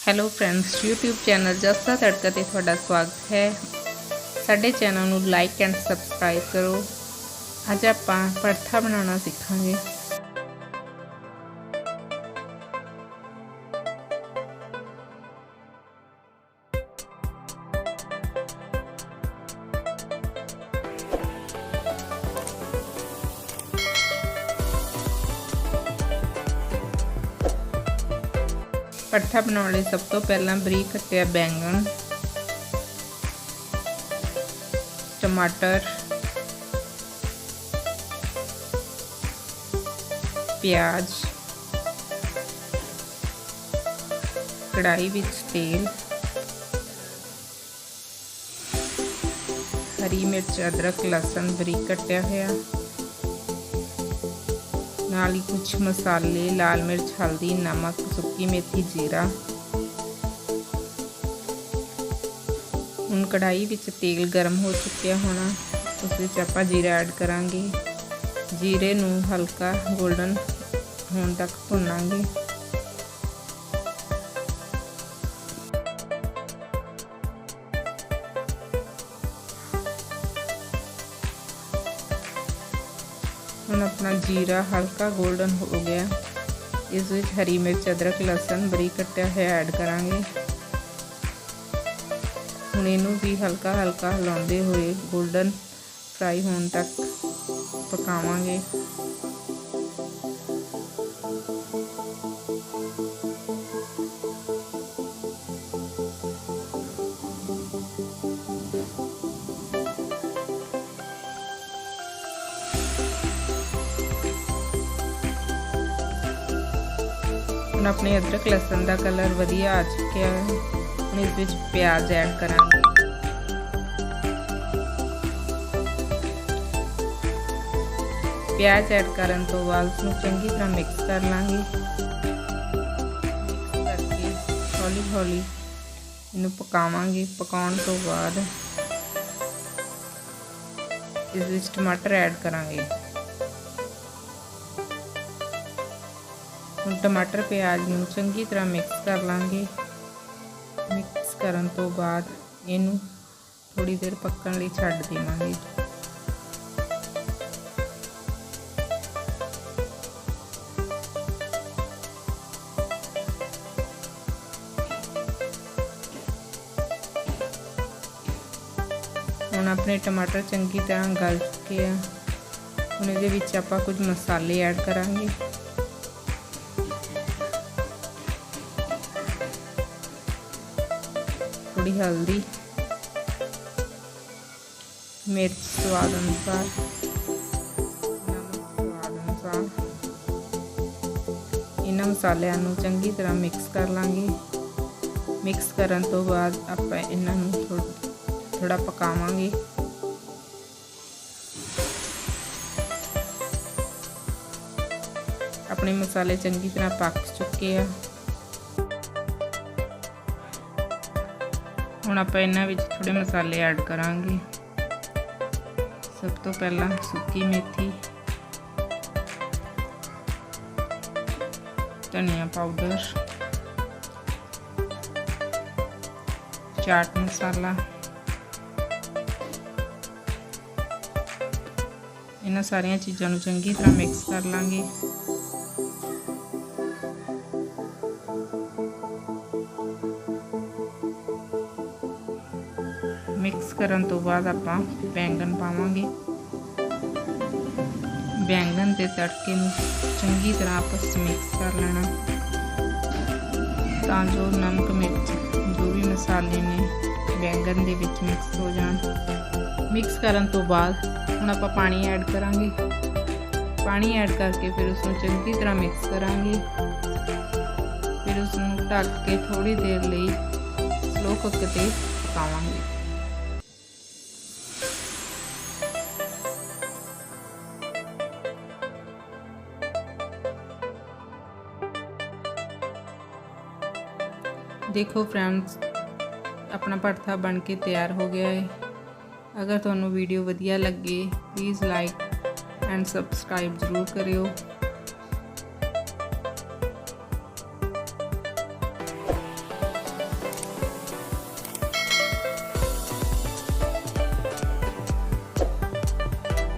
Hello friends, YouTube channel ਜਸ ਦਾ ਤੜਕਾ ਤੇ ਤੁਹਾਡਾ ਸਵਾਗਤ ਹੈ। ਸਾਡੇ ਚੈਨਲ ਨੂੰ ਲਾਈਕ ਐਂਡ ਸਬਸਕ੍ਰਾਈਬ ਕਰੋ। ਅੱਜ ਆਪਾਂ ਭੜਥਾ ਬਣਾਉਣਾ ਸਿੱਖਾਂਗੇ। ਭੜਥਾ ਬਣਾਉਣ ਲਈ ਸਭ ਤੋਂ ਪਹਿਲਾਂ ਬਰੀਕ ਕੱਟਿਆ ਬੈਂਗਣ, टमाटर, प्याज, कढ़ाई विच तेल, हरी मिर्च, अदरक, लहसुन बरीक कट्टिया होया, नाल ही कुछ मसाले लाल मिर्च, हल्दी, नमक, सुक्की मेथी, जीरा। ਹੁਣ कढ़ाई ਵਿੱਚ तेल गर्म हो चुकिया होना, उस ਵਿੱਚ ਆਪਾਂ जीरा ऐड करांगे। जीरे ਨੂੰ हल्का गोल्डन होने तक भुनांगे। ਹੁਣ अपना जीरा हल्का गोल्डन हो गया, इस ਵਿੱਚ हरी मिर्च, अदरक, लहसुन बरीक कट्टिया होया ऐड करांगे। ਹੁਣ ਇਹਨੂੰ ਵੀ ਹਲਕਾ ਹਲਕਾ ਹਿਲਾਉਂਦੇ ਹੋਏ ਗੋਲਡਨ ਫਰਾਈ ਹੋਣ ਤੱਕ ਪਕਾਵਾਂਗੇ। ਹੁਣ ਆਪਣੇ ਅਦਰਕ ਲਸਣ ਦਾ ਕਲਰ ਵਧੀਆ ਆ ਚੁੱਕਿਆ ਹੈ। इस विच प्याज ऐड करांगे। प्याज ऐड करन तो बाद उसनूं चंगी तरह मिक्स कर लांगे। मिक्स करके हौली हौली इनूं पकावांगे। पकाउण तो बाद इस विच टमाटर ऐड करांगे। हुण टमाटर प्याज नूं चंगी तरह मिक्स कर लांगे। मिक्स करन तो बाद इनू थोड़ी देर पकन लई छड्ड देवांगे। हुण अपने टमाटर चंगी तरह गल चुके हैं। हुण इहदे विच आपां कुछ मसाले ऐड करांगे। थोड़ी हल्दी, मिर्च स्वाद अनुसार, नमक स्वाद अनुसार। इन्हां मसालिਆਂ ਨੂੰ ਚੰਗੀ ਤਰ੍ਹਾਂ ਮਿਕਸ ਕਰ ਲਾਂਗੇ। मिक्स ਕਰਨ ਤੋਂ ਬਾਅਦ ਆਪਾਂ ਇਹਨਾਂ ਨੂੰ ਥੋੜਾ ਪਕਾਵਾਂਗੇ। ਆਪਣੇ ਮਸਾਲੇ ਚੰਗੀ ਤਰ੍ਹਾਂ ਪੱਕ ਚੁੱਕੇ ਆ। ਹੁਣ ਆਪਾਂ ਇਹਨਾਂ ਵਿੱਚ ਥੋੜੇ ਮਸਾਲੇ ਐਡ ਕਰਾਂਗੇ। ਸਭ ਤੋਂ ਪਹਿਲਾਂ ਸੁੱਕੀ ਮੇਥੀ, ਧਨੀਆ ਪਾਊਡਰ, ਚਾਟ ਮਸਾਲਾ। ਇਹਨਾਂ ਸਾਰੀਆਂ ਚੀਜ਼ਾਂ ਨੂੰ ਚੰਗੀ ਤਰ੍ਹਾਂ ਮਿਕਸ ਕਰ ਲਾਂਗੇ। मिक्स करन तो बाद आपां बैंगन पावांगे। बैंगन के तड़के नूं चंगी तरह आपस मिक्स कर लेना, तां जो नमक मिर्च जो भी मसाले ने बैंगन दे विच मिक्स हो जाण। मिक्स करन तो बाद हुण आपां पानी ऐड करांगे। पानी ऐड करके फिर उसनूं चंगी तरह मिक्स करांगे। फिर उसनूं ढक के थोड़ी देर लई स्लो कुक ते पकावांगे। देखो फ्रेंड्स, अपना भड़था बन के तैयार हो गया है। अगर तुहानू वीडियो वधिया लगे प्लीज़ लाइक एंड सबसक्राइब जरूर करियो।